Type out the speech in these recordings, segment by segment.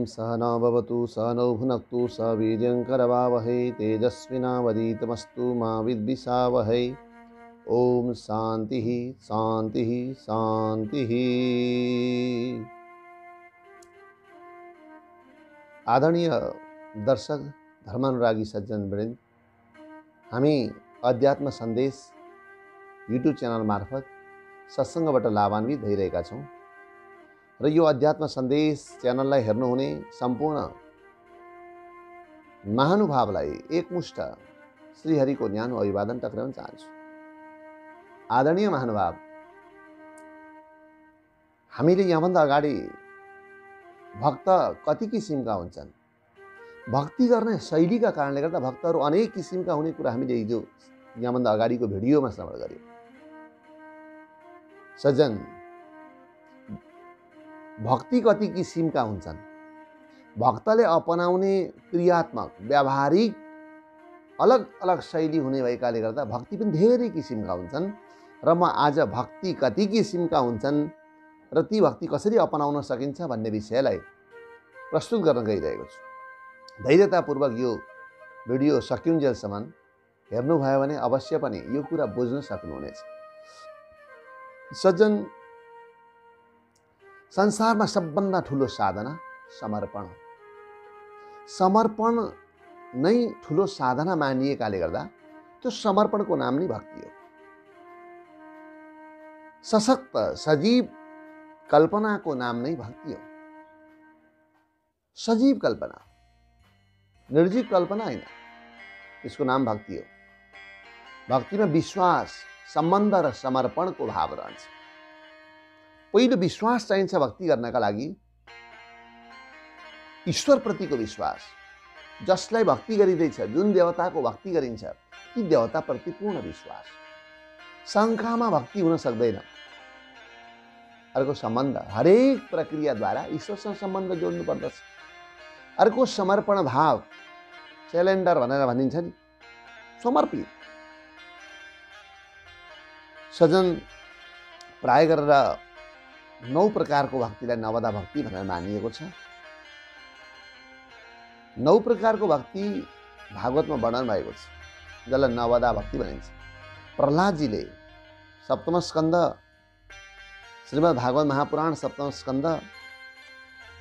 सहना भवतु सहनौ भुनक्तु सह वीर्यङ्करवावहै तेजस्विनावधीतमस्तु मा विद्विषावहै। ओम शांति शांति शांति। आदरणीय दर्शक धर्मानुरागी सज्जन वृन्द, हामी अध्यात्म सन्देश युट्युब च्यानल मार्फत सत्सङ्गबाट लाभान्वित भइरहेका छौँ र यो अध्यात्म सन्देश च्यानललाई हेर्नुहुने सम्पूर्ण महानुभावलाई एकमुष्ट श्रीहरिको न्यानो अभिवादन टक्राउन चाहन्छु। आदरणीय महानुभाव, हामीले यहाँभन्दा अगाडि भक्त कति किसिमका हुन्छन्, भक्ति गर्ने शैलीका कारणले गर्दा भक्तहरू अनेक किसिमका हुने कुरा हामीले हिजो यहाँभन्दा अगाडिको भिडियोमा श्रवण गर्यौं। सज्जन, भक्ति कति किसिमका हुन्छन्, भक्तले अपनाउने क्रियात्मक व्यावहारिक अलग अलग शैली हुने भएकाले गर्दा भक्ति पनि धेरै किसिमका हुन्छन् र म आज भक्ति कति किसिमका हुन्छन् र ती भक्ति कसरी अपनाउन सकिन्छ भन्ने विषयलाई प्रस्तुत गर्न गइरहेको छु। धैर्यतापूर्वक यो भिडियो सकिउन्जेलसम्म हेर्नुभयो भने अवश्य पनि यो कुरा बुझ्न सक्नुहुनेछ। सज्जन, संसारमा सबभन्दा ठुलो साधना समर्पण हो। समर्पण नै ठुलो साधना मानिएकाले गर्दा त्यो समर्पणको नाम नै भक्ति हो। सशक्त सजीव कल्पनाको नाम नै भक्ति हो। सजीव कल्पना, निर्जीव कल्पना होइन, यसको नाम भक्ति हो। भक्तिमा विश्वास, सम्बन्ध र समर्पणको भाव रहन्छ। पहिलो विश्वास चाहिन्छ भक्ति गर्नका लागि, ईश्वरप्रतिको विश्वास। जसलाई भक्ति गरिँदैछ, जुन देवताको भक्ति गरिन्छ, ती देवताप्रति पूर्ण विश्वास। शङ्कामा भक्ति हुन सक्दैन। अर्को सम्बन्ध, हरेक प्रक्रियाद्वारा ईश्वरसँग सम्बन्ध जोड्नु पर्दछ। अर्को समर्पण भाव, सेलेन्डर भनेर भनिन्छ नि, समर्पित। सजन, प्राय गरेर 9 प्रकारको भक्तिलाई नवदा भक्ति भनेर मानिएको छ। 9 प्रकारको भक्ति भागवतमा वर्णन भएको छ, जसलाई नवदा भक्ति भनिन्छ। प्रहलादजीले सप्तम स्कन्द श्रीमद् भागवत महापुराण सप्तम स्कन्द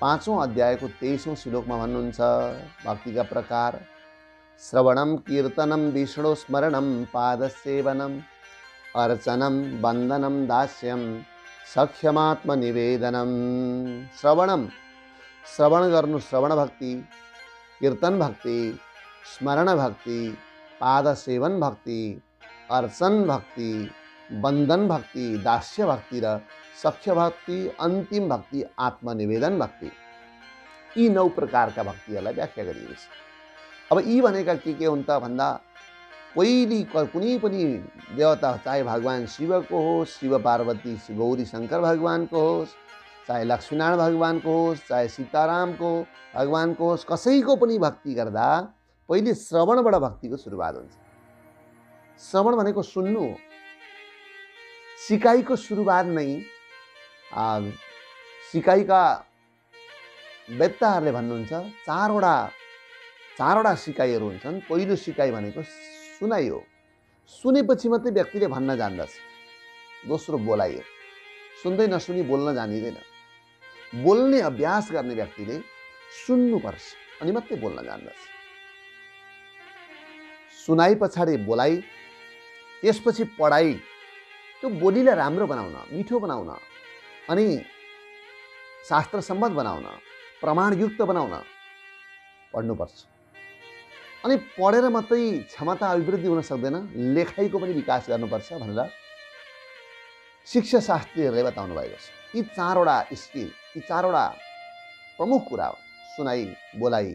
5औं अध्यायको 23औं श्लोकमा भन्नुहुन्छ भक्तिका प्रकार। श्रवणम कीर्तनम विष्णु स्मरणम पादसेवनम अर्चनम वन्दनम दास्यम सख्यमात्म निवेदनम। श्रवणम, श्रवण गर्नु श्रवण भक्ति, कीर्तन भक्ति, स्मरण भक्ति, पादसेवन भक्ति, अर्चन भक्ति, वन्दन भक्ति, दास्य भक्ति र सख्य भक्ति, अन्तिम भक्ति आत्मनिवेदन भक्ति। यी 9 प्रकारका भक्तिहरूलाई व्याख्या गरिएको छ। अब यी भनेका के हुन् त भन्दा, पहिली कुनै पनि देवता, चाहे भगवान शिवको होस्, शिव पार्वती गौरी शङ्कर भगवानको होस्, चाहे लक्ष्मीनारायण भगवानको होस्, चाहे सीतारामको भगवानको होस्, कसैको पनि भक्ति गर्दा पहिले श्रवणबाट भक्तिको सुरुवात हुन्छ। श्रवण भनेको सुन्नु हो। सिकाइको सुरुवात नै सिकाइका वेत्ताहरूले भन्नुहुन्छ चारवटा सिकाइहरू हुन्छन्। पहिलो सिकाइ भनेको सुनाइ हो। सुनेपछि मात्रै व्यक्तिले भन्न जान्दछ। दोस्रो बोलाइ हो। सुन्दै नसुनी बोल्न जानिँदैन। बोल्ने अभ्यास गर्ने व्यक्तिले सुन्नुपर्छ अनि मात्रै बोल्न जान्दछ। सुनाइ पछाडि बोलाइ, त्यसपछि पढाइ। त्यो बोलीलाई राम्रो बनाउन, मिठो बनाउन अनि शास्त्र सम्मत बनाउन, प्रमाणयुक्त बनाउन पढ्नुपर्छ। अनि पढेर मात्रै क्षमता अभिवृद्धि हुन सक्दैन, लेखाइको पनि विकास गर्नुपर्छ भनेर शिक्षा शास्त्रीहरूले बताउनु भएको छ। यी 4वटा स्किल, यी 4वटा प्रमुख कुरा हो। सुनाइ, बोलाइ,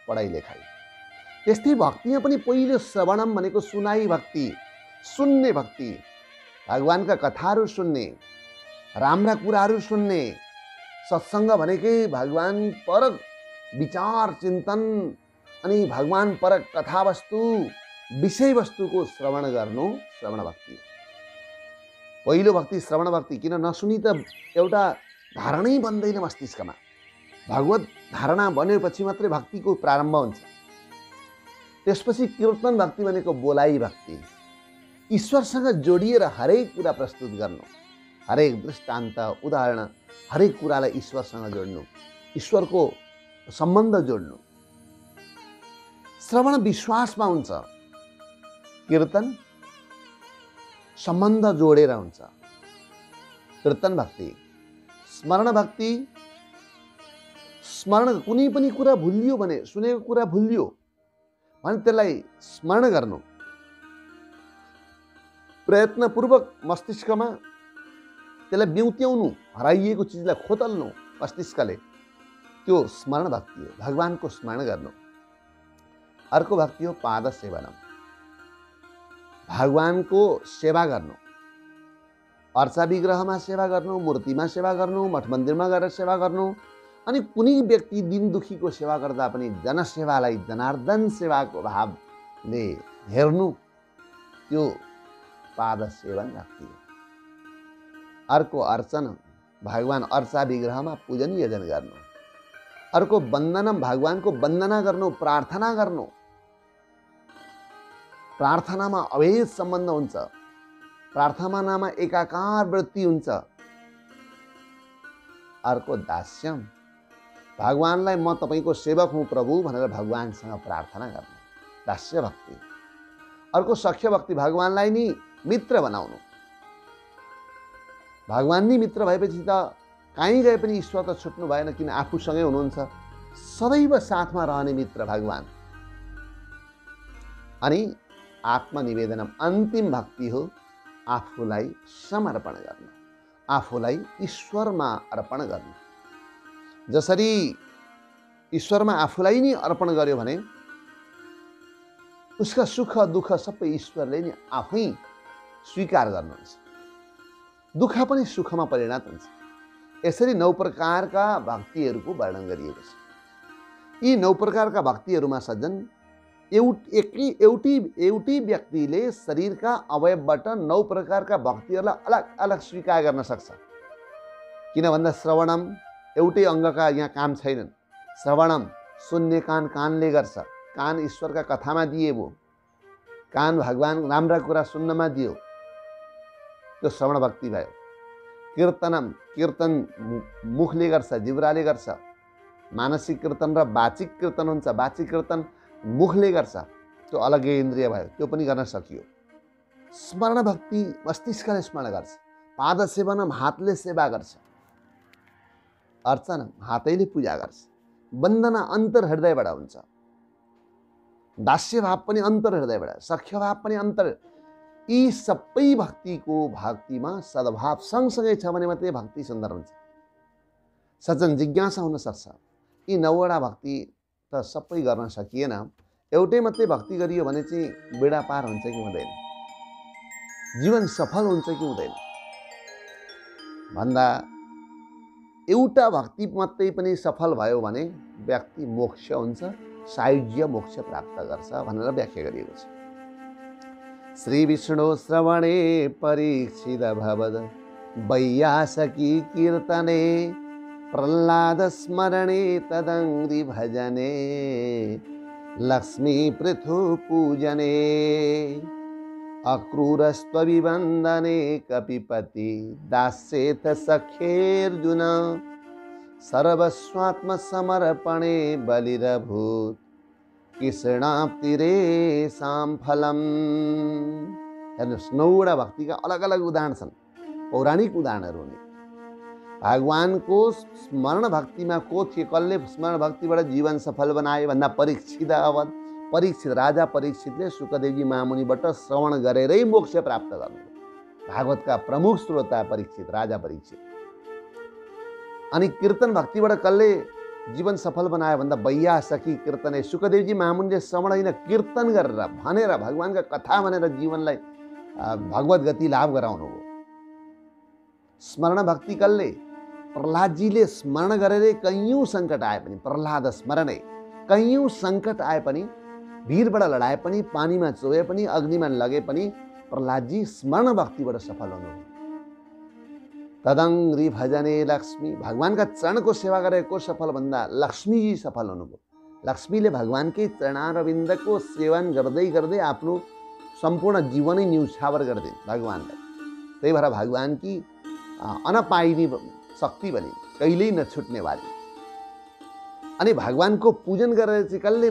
पढाइ, लेखाइ। त्यस्तै भक्तिमा पनि पहिलो श्रवणम भनेको सुनाइ भक्ति, सुन्ने भक्ति। भगवानका कथाहरू सुन्ने, राम्रा कुराहरू सुन्ने। सत्सङ्ग भनेकै भगवान परक विचार चिन्तन अनि भगवान परक कथावस्तु विषयवस्तुको श्रवण गर्नु श्रवण भक्ति। पहिलो भक्ति श्रवण भक्ति। किन नसुनी त एउटा धारणै बन्दैन मस्तिष्कमा। भगवत धारणा बनेपछि मात्रै भक्तिको प्रारम्भ हुन्छ। त्यसपछि कीर्तन भक्ति भनेको बोलाइ भक्ति, ईश्वरसँग जोडिएर हरेक कुरा प्रस्तुत गर्नु, हरेक दृष्टान्त उदाहरण हरेक कुरालाई ईश्वरसँग जोड्नु, ईश्वरको सम्बन्ध जोड्नु। श्रवण विश्वासमा हुन्छ, कीर्तन सम्बन्ध जोडेर हुन्छ। कीर्तन भक्ति, स्मरण भक्ति, स्मरण कुनै पनि कुरा भुलियो भने, सुनेको कुरा भुलियो भने त्यसलाई स्मरण गर्नु, प्रयत्नपूर्वक मस्तिष्कमा त्यसलाई ब्युत्याउनु, हराइएको चिजलाई खोतल्नु मस्तिष्कले, त्यो स्मरण भक्ति हो, भगवानको स्मरण गर्नु। अर्को भक्ति हो पाद सेवनम, भगवानको सेवा गर्नु, अर्चा विग्रहमा सेवा गर्नु, मूर्तिमा सेवा गर्नु, मठ मन्दिरमा गएर सेवा गर्नु, अनि कुनै व्यक्ति दिन दुखीको सेवा गर्दा पनि जनसेवालाई जनार्दन सेवाको भावले हेर्नु, त्यो पाद सेवन भक्ति हो। अर्को अर्चन, भगवान अर्चा विग्रहमा पूजन यजन गर्नु। अर्को वन्दनम, भगवानको वन्दना गर्नु, प्रार्थना गर्नु। प्रार्थनामा अभेद सम्बन्ध हुन्छ, प्रार्थनामा एकाकार वृत्ति हुन्छ। अर्को दास्यम, भगवानलाई म तपाईको सेवक हुँ प्रभु भनेर भगवानसँग प्रार्थना गर्नु, दास्य भक्ति। अर्को सख्य भक्ति, भगवानलाई नि मित्र बनाउनु। भगवान नि मित्र भएपछि त कहीँ गए पनि ईश्वर त छुट्नु भएन, किन आफूसँगै हुनुहुन्छ, सदैव साथमा रहने मित्र भगवान। अनि आत्मनिवेदनम, अन्तिम भक्ति हो आफूलाई समर्पण गर्नु, आफूलाई ईश्वरमा अर्पण गर्नु। जसरी ईश्वरमा आफूलाई नि अर्पण गर्यो भने उसका सुख दुःख सबै ईश्वरले नि आफै स्वीकार गर्नुहुन्छ, दुःख पनि सुखमा परिणत हुन्छ। यसरी 9 प्रकारका भक्तिहरूको वर्णन गरिएको छ। यी 9 प्रकारका भक्तिहरूमा सज्जन एउटी व्यक्तिले शरीरका अवयवबाट 9 प्रकारका भक्तिहरूलाई अलग अलग स्वीकार गर्न सक्छ। किन भन्दा श्रवणम एउटै अङ्गका यहाँ काम छैनन्। श्रवणम सुन्ने कान कानले गर्छ, कान ईश्वरका कथामा दिएको, कान भगवान राम्रा कुरा सुन्नमा दियो, त्यो श्रवण भक्ति भयो। कीर्तनम, कीर्तन मुखले गर्छ, जिब्राले गर्छ। मानसिक कीर्तन र वाचिक कीर्तन हुन्छ। वाचिक कीर्तन मुखले गर्छ, त्यो अलग्गै इन्द्रिय भयो, त्यो पनि गर्न सकियो। स्मरण भक्ति मस्तिष्कले स्मरण गर्छ। पाद सेवनम, हातले सेवा गर्छ। अर्चना, हातैले पूजा गर्छ। वन्दना अन्तर हृदयबाट हुन्छ। दास्य भाव पनि अन्तर हृदयबाट, सख्य भाव पनि अन्तर। यी सबै भक्तिमा सद्भाव सँगसँगै छ भने मात्रै भक्ति सुन्दर हुन्छ। सज्जन जिज्ञासा हुन सक्छ, यी 9वटा भक्ति त सबै गर्न सकिएन, एउटै मात्रै भक्ति गरियो भने चाहिँ बेडा पार हुन्छ कि हुँदैन, जीवन सफल हुन्छ कि हुँदैन भन्दा एउटा भक्ति मात्रै पनि सफल भयो भने व्यक्ति मोक्ष हुन्छ, सायुज्य मोक्ष प्राप्त गर्छ भनेर व्याख्या गरिएको छ। श्री विष्णु श्रवणे परीक्षित भवद वैयासकी कीर्तने प्रह्लाद स्मरणे तदङ्घ्रि भजने लक्ष्मी पृथु पूजने अक्रूरस्त्वभिवन्दने कपिपति दास्येथ सख्येऽर्जुन सर्वस्वात्मसमर्पणे बलिरभूत् कृष्णाप्तिरेषां फलम्। हेर्नुहोस्, 9वटा भक्तिका अलग अलग उदाहरण छन्, पौराणिक उदाहरणहरू हुन्। भगवानको स्मरण भक्तिमा को थिए, कसले स्मरण भक्तिबाट जीवन सफल बनाए भन्दा परीक्षित अवध, परीक्षित राजा परीक्षितले सुकदेवजी महामुनिबाट श्रवण गरेरै मोक्ष प्राप्त गर्नु। भागवतका प्रमुख श्रोता परीक्षित, राजा परीक्षित। अनि कीर्तन भक्तिबाट कसले जीवन सफल बनायो भन्दा वैयासकी कीर्तने, सुकदेवजी महामुनिले श्रवण होइन कीर्तन गरेर भनेर भगवानका कथा भनेर जीवनलाई भगवत गति लाभ गराउनु हो। स्मरण भक्ति कसले, प्रह्लादजीले स्मरण गरेरै कैयौँ सङ्कट आए पनि, प्रह्लाद स्मरणै कैयौँ सङ्कट आए पनि, भिरबाट लडाए पनि, पानीमा चोए पनि, अग्निमा लगे पनि प्रह्लादजी स्मरण भक्तिबाट सफल हुनु। तदङ्ग्री भजने लक्ष्मी, भगवानका चरणको सेवा गरेको सफल भन्दा लक्ष्मीजी सफल हुनुभयो। लक्ष्मीले भगवानकै चरणारविन्दको सेवन गर्दै गर्दै आफ्नो सम्पूर्ण जीवनै न्यौछावर गरिदिन् भगवानलाई। त्यही भएर भगवानकी अनपाइनी शक्ति भने कहिल्यै नछुट्ने वाली। अनि भगवानको पूजन गरेर चाहिँ कसले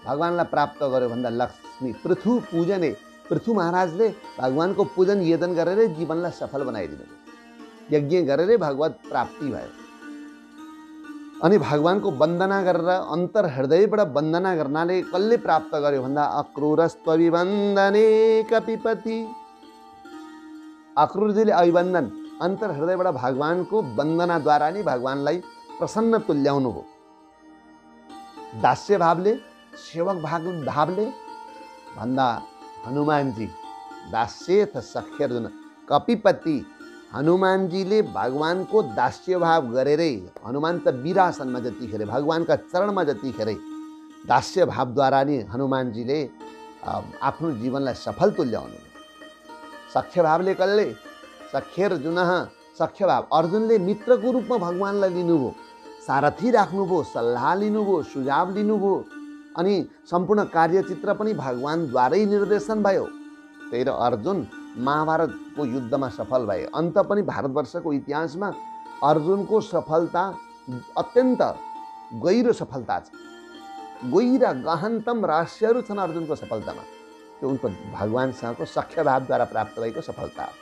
भगवानलाई प्राप्त गर्यो भन्दा लक्ष्मी। पृथु पूजने, पृथु महाराजले भगवानको पूजन यजन गरेरै जीवनलाई सफल बनाइदिनु भयो। यज्ञ गरेरै भगवत प्राप्ति भयो। अनि भगवानको वन्दना गरेर अन्तर हृदयबाट वन्दना गर्नाले कसले प्राप्त गर्यो भन्दा अक्रूरस्त्वविवन्दने कपिपति। अक्रूरजीले अभिवन्दन अन्तर हृदयबाट भगवानको वन्दनाद्वारा नै भगवानलाई प्रसन्न तुल्याउनु भयो। दास्य भावले, सेवक भावले भन्दा हनुमानजी दास्य त सख्य अर्जुन। कपिपति हनुमानजीले भगवानको दास्य भाव गरेरै, हनुमान त वीरासनमा जतिखेर भगवानका चरणमा जतिखेर दास्य भावद्वारा नै हनुमानजीले आफ्नो जीवनलाई सफल तुल्याउनु। सख्य भावले कसले? सख्य अर्जुन, सख्य भाव अर्जुनले मित्रको रूपमा भगवानलाई लिनुभयो, सारथी राख्नुभयो, सल्लाह लिनुभयो, सुझाव लिनुभयो। अनि सम्पूर्ण कार्यचित्र पनि भगवानद्वारै निर्देशन भयो। त्यही र अर्जुन महाभारतको युद्धमा सफल भए। अन्त पनि भारतवर्षको इतिहासमा अर्जुनको सफलता अत्यन्त गहिरो सफलता छ। गहिरा गहनतम रहस्यहरू छन् अर्जुनको सफलतामा। त्यो उनको भगवानसँगको सख्य भावद्वारा प्राप्त भएको सफलता हो।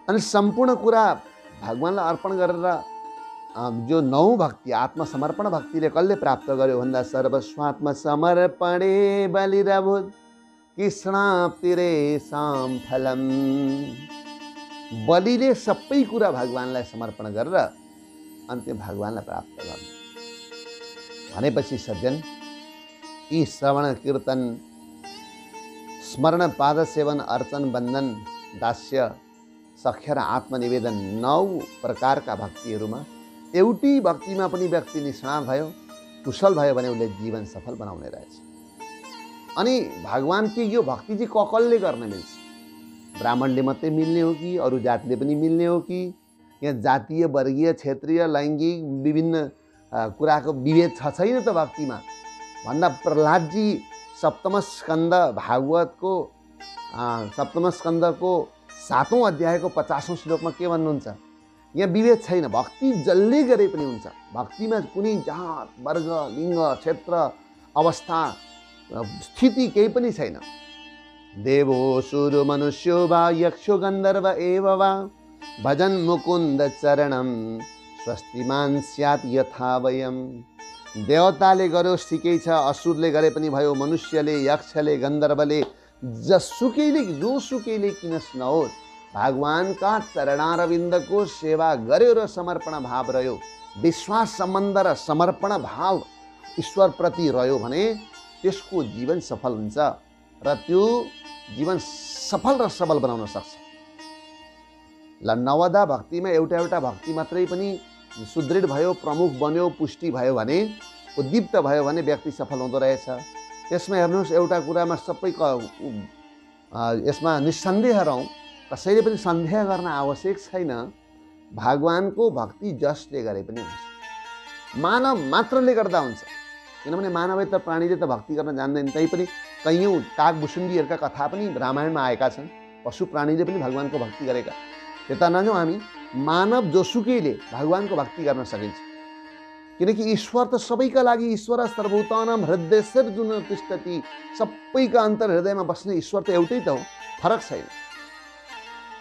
अनि सम्पूर्ण कुरा भगवानलाई अर्पण गरेर जो 9 भक्ति, आत्मसमर्पण भक्तिले कसले प्राप्त गर्यो भन्दा सर्वस्वात्म समर्पणे बलिरभूत् कृष्णाप्तिरे साम फलम। बलिले सबै कुरा भगवानलाई समर्पण गरेर अन्तिम भगवानलाई प्राप्त गर्नु भनेपछि सज्जन, यी श्रवण कीर्तन स्मरण पाद सेवन अर्चन बन्धन दास्य सख्य र आत्मनिवेदन 9 प्रकारका भक्तिहरूमा एउटै भक्तिमा पनि व्यक्ति निष्णात भयो, कुशल भयो भने उसले जीवन सफल बनाउने रहेछ। अनि भगवानकी यो भक्ति चाहिँ कसले गर्न मिल्छ? ब्राह्मणले मात्रै मिल्ने हो कि अरू जातिले पनि मिल्ने हो कि? यहाँ जातीय, वर्गीय, क्षेत्रीय, लैङ्गिक विभिन्न कुराको विभेद छैन त भक्तिमा भन्दा प्रहलादजी सप्तम स्कन्द भागवतको सप्तम स्कन्दको 7औं अध्यायको 50औं श्लोकमा के भन्नुहुन्छ? यहाँ विभेद छैन, भक्ति जसले गरे पनि हुन्छ। भक्तिमा कुनै जात, वर्ग, लिङ्ग, क्षेत्र, अवस्था, स्थिति केही पनि छैन। देवो सुर मनुष्यो वा यक्षो गन्धर्व एव वा भजन मुकुन्द चरणम स्वस्तिमान स्यात् यथा वयम। देवताले गरोस् ठिकै छ, असुरले गरे पनि भयो, मनुष्यले, यक्षले, गन्धर्वले, जोसुकैले किन नहोस्, भगवानका चरणारविन्दको सेवा गर्यो र समर्पण भाव रह्यो, विश्वास सम्बन्ध र समर्पण भाव ईश्वरप्रति रह्यो भने त्यसको जीवन सफल हुन्छ र त्यो जीवन सफल र सबल बनाउन सक्छ। ल 9 भक्तिमा एउटा भक्ति मात्रै पनि सुदृढ भयो, प्रमुख बन्यो, पुष्टि भयो भने, उद्दीप्त भयो भने व्यक्ति सफल हुँदो रहेछ। यसमा हेर्नुहोस्, एउटा कुरामा सबै यसमा निस्सन्देह रहौँ, कसैले पनि सन्देह गर्न आवश्यक छैन। भगवानको भक्ति जसले गरे पनि हुन्छ, मानव मात्रले गर्दा हुन्छ। किनभने मानवेतर प्राणीले त भक्ति गर्न जान्दैन, तै पनि कैयौँ कागभुसुण्डीहरूका कथा पनि रामायणमा आएका छन्। पशु प्राणीले पनि भगवानको भक्ति गरेका। त्यता नजाउँ हामी, मानव जोसुकैले भगवानको भक्ति गर्न सकिन्छ। किनकि ईश्वर त सबैका लागि, ईश्वर सर्वभूतानां हृदयेर्जुन तिष्ठति, सबैका अन्तर हृदयमा बस्ने ईश्वर त एउटै त हो, फरक छैन।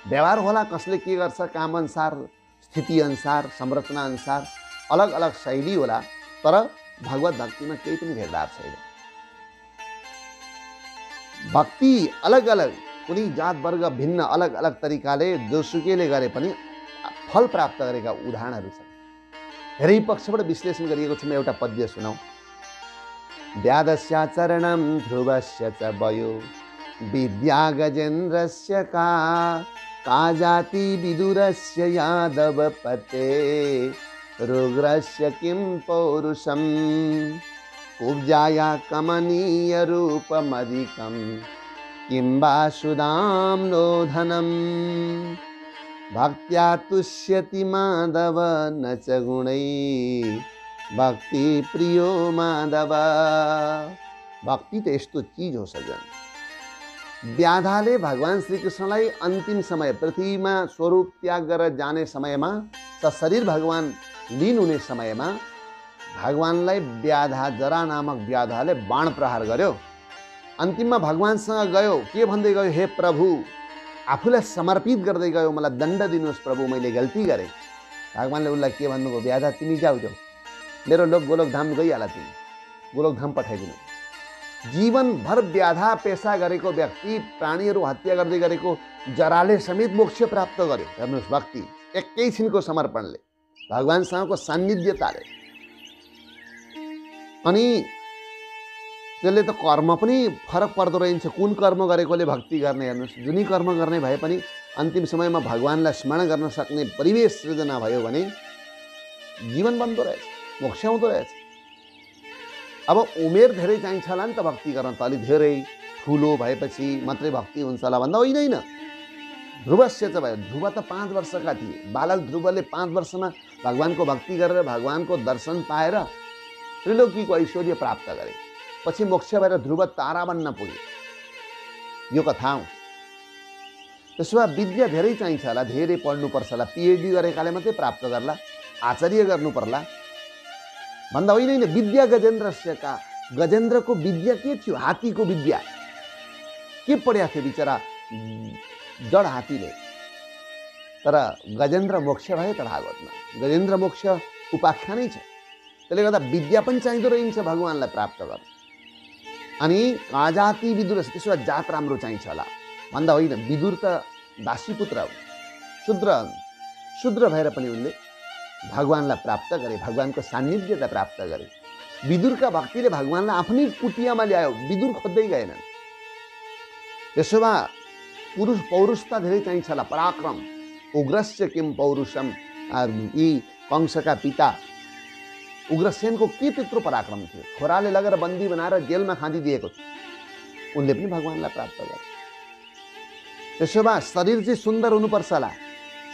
व्यवहार होला, कसले के गर्छ, काम अनुसार, स्थिति अनुसार, संरचना अनुसार अलग अलग शैली होला, तर भगवत भक्तिमा केही पनि भेदभाव छैन। भक्ति अलग अलग, कुनै जात वर्ग भिन्न अलग अलग तरिकाले जोसुकैले गरे पनि फल प्राप्त गरेका उदाहरणहरू छन्। धेरै पक्षबाट विश्लेषण गरिएको छ। म एउटा पद्य सुनाऊ। व्यादस्य चरणं ध्रुवस्य च वयो विद्या गजेन्द्रस्य का जाति विदुरस्य यादव पते रुग्रस्य किं पौरुषं कुब्जाया कमनीय रूपमधिकं किं वा सुदां नो धनम्। भक्त्या तुष्यति माधव न च गुणै भक्ति प्रियो माधव। भक्ति त यस्तो चीज हो सजन, व्याधाले भगवान श्री कृष्णलाई अन्तिम समय पृथ्वीमा स्वरूप त्याग गरेर जाने समयमा, सशरीर भगवान लीन हुने समयमा भगवानलाई व्याधा, जरा नामक व्याधाले बाण प्रहार गर्यो। अन्तिममा भगवानसँग गयो, के भन्दै गयो, हे प्रभु, आफूलाई समर्पित गर्दै गयो, मलाई दण्ड दिनुहोस् प्रभु, मैले गल्ती गरेँ। भगवानले उसलाई के भन्नुभयो, व्याधा तिमी जाऊ, मेरो लोक गोलोकधाम गइहाल, तिमी गोलोकधाम पठाइदिनु। जीवनभर व्याधा पेशा गरेको व्यक्ति, प्राणीहरू हत्या गर्दै गरेको जराले समेत मोक्ष प्राप्त गर्यो। हेर्नुहोस्, भक्ति एकैछिनको समर्पणले, भगवानसँगको सान्निध्यताले। अनि त्यसले त कर्म पनि फरक पर्दो रहेछ, कुन कर्म गरेकोले भक्ति गर्ने। हेर्नुहोस्, जुनै कर्म गर्ने भए पनि अन्तिम समयमा भगवानलाई स्मरण गर्न सक्ने परिवेश सृजना भयो भने जीवन बन्द रहेछ, मोक्ष आउँदो रहेछ। अब उमेर धेरै चाहिन्छ होला नि त भक्ति गर्न, त अलि धेरै ठुलो भएपछि मात्रै भक्ति हुन्छ होला भन्दा होइन। ध्रुवस्य चाहिँ भयो, ध्रुव त 5 वर्षका थिए। बालक ध्रुवले 5 वर्षमा भगवानको भक्ति गरेर भगवानको दर्शन पाएर त्रिलोकीको ऐश्वर्य प्राप्त गरे। पछि मोक्ष भएर ध्रुव तारा बन्न पुगे। यो कथा हो। त्यसो भए विद्या धेरै चाहिन्छ होला, धेरै पढ्नुपर्छ होला, पिएचडी गरेकाले मात्रै प्राप्त गर्ला, आचार्य गर्नु पर्ला भन्दा होइन। विद्या गजेन्द्रस्यका, गजेन्द्रको विद्या के थियो, हात्तीको विद्या। के पढ्या थियो बिचरा जड हात्तीले, तर गजेन्द्र मोक्ष भए त भागवतमा। गजेन्द्र मोक्ष उपाख्यानै छ। त्यसले गर्दा विद्या पनि चाहिँदो रहन्छ भगवानलाई प्राप्त गर्न। अनि काजाति विदुर, त्यसो भए जात राम्रो चाहिन्छ होला भन्दा होइन। विदुर त दासीपुत्र हो, शूद्र भएर पनि उनले भगवानलाई प्राप्त गरे, भगवानको सान्निध्यता प्राप्त गरे। विदुरका भक्तिले भगवानलाई आफ्नै कुटियामा ल्यायो, विदुर खोज्दै गएनन्। त्यसो भए पुरुष पौरुषता धेरै चाहिन्छ होला, पराक्रम। उग्रस्य किम पौरुषम, यी कंसका पिता उग्रसेनको के त्यत्रो पराक्रम थियो, छोराले लगेर बन्दी बनाएर जेलमा खाँदिदिएको थियो, उनले पनि भगवानलाई प्राप्त गरे। त्यसो भए शरीर चाहिँ सुन्दर हुनुपर्छ होला,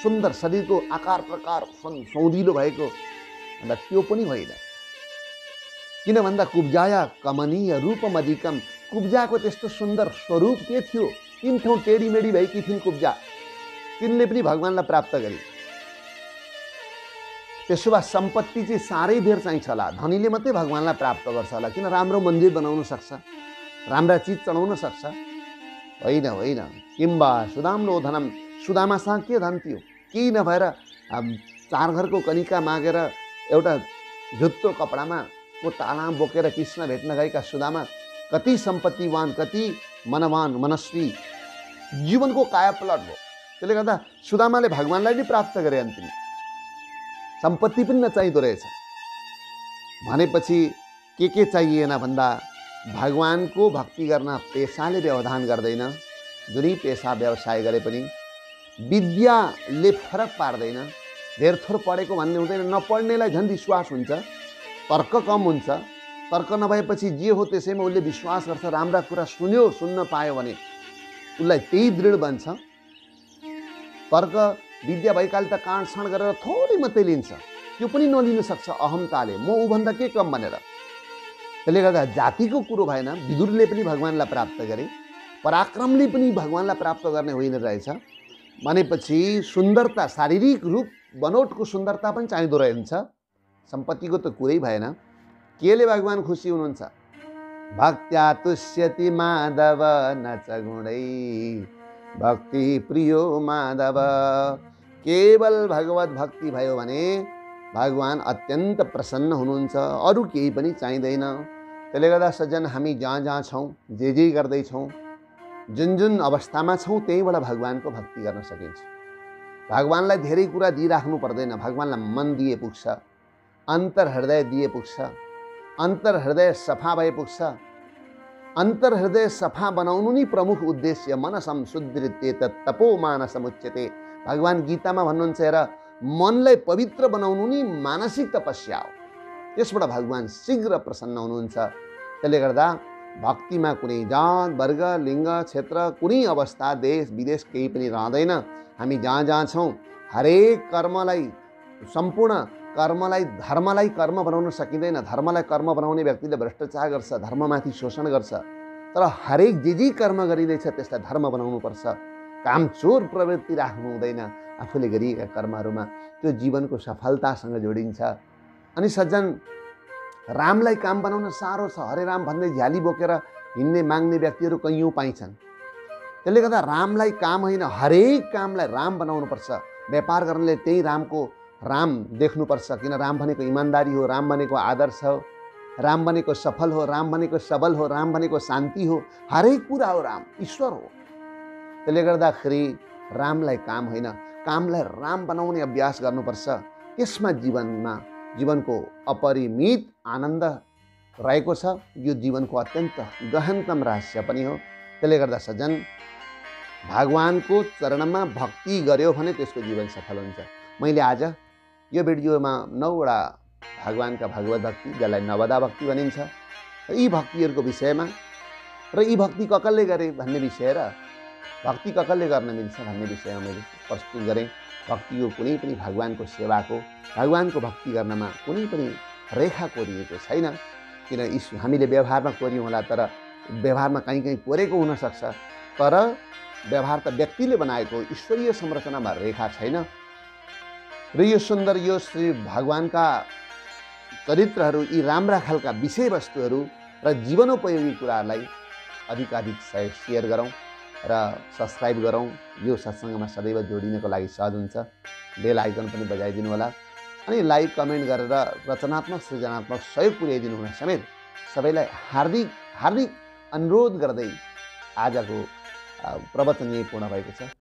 सुन्दर शरीरको आकार प्रकार सौँधिलो भएको भन्दा त्यो पनि होइन। किन भन्दा कुब्जाया कमनीय रूपम अधिकम, कुब्जाको त्यस्तो सुन्दर स्वरूप के थियो, 3 ठाउँ टेढीमेढी भएकी थिइन् कुब्जा, तिनले पनि भगवानलाई प्राप्त गरे। त्यसो भए सम्पत्ति चाहिँ साह्रै धेर चाहिन्छ होला, धनीले मात्रै भगवानलाई प्राप्त गर्छ होला। किन, राम्रो मन्दिर बनाउन सक्छ, राम्रा चिज चढाउन सक्छ, होइन होइन। किम्बा सुदाम्नो धनम, सुदामासँग के धन थियो, केही नभएर 4 घरको कनिका मागेर एउटा झुत्रो कपडामा को ताला बोकेर कृष्ण भेट्न गएका सुदामा कति सम्पत्तिवान, कति मनवान, मनस्वी, जीवनको कायापलट भयो। त्यसले गर्दा सुदामाले भगवानलाई नै प्राप्त गरे। अन्तिम सम्पत्ति पनि नचाहिँदो रहेछ भनेपछि के चाहिएन भन्दा भगवानको भक्ति गर्न पेसाले व्यवधान गर्दैन। जुनै पेसा व्यवसाय गरे पनि विद्याले फरक पार्दैन। धेर थोर पढेको भन्ने हुँदैन, नपढ्नेलाई झन् विश्वास हुन्छ, तर्क कम हुन्छ। तर्क नभएपछि जे हो त्यसैमा उसले विश्वास गर्छ। राम्रा कुरा सुन्यो, सुन्न पायो भने उसलाई त्यही दृढ बन्छ। तर्क विद्या भएकाले त काँडछाँड गरेर थोरै मात्रै लिन्छ, त्यो पनि नलिन सक्छ अहमताले, म ऊभन्दा के कम भनेर। त्यसले गर्दा जातिको कुरो भएन। विदुरले पनि भगवानलाई प्राप्त गरे, पराक्रमले पनि भगवानलाई प्राप्त गर्ने होइन रहेछ भनेपछि सुन्दरता, शारीरिक रूप बनोटको सुन्दरता पनि चाहिँदो रहन्छ। सम्पत्तिको त कुरै भएन। केले भगवान खुसी हुनुहुन्छ? भक्त्या तुष्यति माधव न च गुणै भक्ति प्रियो माधव। केवल भगवत भक्ति भयो भने भगवान अत्यन्त प्रसन्न हुनुहुन्छ, अरू केही पनि चाहिँदैन। त्यसले गर्दा सज्जन, हामी जहाँ जहाँ छौँ, जे गर्दैछौँ, जुन जुन अवस्थामा छौँ, त्यहीबाट भगवानको भक्ति गर्न सकिन्छ। भगवानलाई धेरै कुरा दिइराख्नु पर्दैन। भगवानलाई मन दिए पुग्छ, अन्तर हृदय दिए पुग्छ, अन्तर हृदय सफा भए पुग्छ। अन्तर हृदय सफा बनाउनु नै प्रमुख उद्देश्य। मनसं शुद्धिरित्येत तपो मानसमुच्यते। भगवान गीतामा भन्नुहुन्छ, हेर, मनलाई पवित्र बनाउनु नै मानसिक तपस्या हो। त्यसबाट भगवान शीघ्र प्रसन्न हुनुहुन्छ। त्यसले गर्दा भक्तिमा कुनै जात वर्ग लिङ्ग क्षेत्र कुनै अवस्था देश विदेश केही पनि रहँदैन। हामी जहाँ जहाँ छौँ हरेक कर्मलाई सम्पूर्ण कर्मलाई धर्मलाई कर्म बनाउन सकिँदैन। धर्मलाई कर्म बनाउने व्यक्तिले भ्रष्टाचार गर्छ, धर्ममाथि शोषण गर्छ। तर हरेक जे कर्म गरिँदैछ त्यसलाई धर्म बनाउनुपर्छ। कामचोर प्रवृत्ति राख्नु हुँदैन। आफूले गरिएका कर्महरूमा त्यो जीवनको सफलतासँग जोडिन्छ। अनि सज्जन, रामलाई काम बनाउन साह्रो छ। हरे राम भन्दै झ्याली बोकेर हिँड्ने माग्ने व्यक्तिहरू कैयौँ पाइन्छन्। त्यसले गर्दा रामलाई काम होइन, हरेक कामलाई राम बनाउनुपर्छ। व्यापार गर्नेले त्यही राम देख्नुपर्छ। किन राम भनेको इमान्दारी हो, राम भनेको आदर्श हो, राम भनेको सफल हो, राम भनेको सबल हो, राम भनेको शान्ति हो। हरेक कुरा हो राम, ईश्वर हो। त्यसले गर्दाखेरि रामलाई काम होइन, कामलाई राम बनाउने अभ्यास गर्नुपर्छ। त्यसमा जीवनको अपरिमित आनन्द रहेको छ। यो जीवनको अत्यन्त गहनतम रहस्य पनि हो। त्यसले गर्दा सज्जन, भगवानको चरणमा भक्ति गर्यो भने त्यसको जीवन सफल हुन्छ। मैले आज यो भिडियोमा 9वटा भगवानका भगवत भक्ति, जसलाई नवदा भक्ति भनिन्छ, यी भक्तिहरूको विषयमा र यी भक्ति ककलले गरे भन्ने विषय र भक्ति ककलले गर्न मिल्छ भन्ने विषयमा मैले प्रस्तुत गरेँ। भक्तिको कुनै पनि भगवानको सेवाको, भगवानको भक्ति गर्नमा कुनै पनि रेखा कोरिएको छैन। किन हामीले व्यवहारमा कोर्यौँ होला, तर व्यवहारमा कहीँ कोरेको हुनसक्छ। तर व्यवहार त व्यक्तिले बनाएको ईश्वरीय संरचनामा रेखा छैन। र यो सुन्दर यो श्री भगवानका चरित्रहरू, यी राम्रा खालका विषयवस्तुहरू र जीवनोपयोगी कुराहरूलाई अधिकाधिक सेयर गरौँ र सब्सक्राइब गरौँ। यो सत्सङ्गमा सदैव जोडिनको लागि सहज हुन्छ। बेल आइकन पनि बजाइदिनु होला। अनि लाइक कमेन्ट गरेर रचनात्मक सृजनात्मक सहयोग पुर्याइदिनु हुन समेत सबैलाई हार्दिक हार्दिक अनुरोध गर्दै आजको प्रवचन यही पूर्ण भएको छ।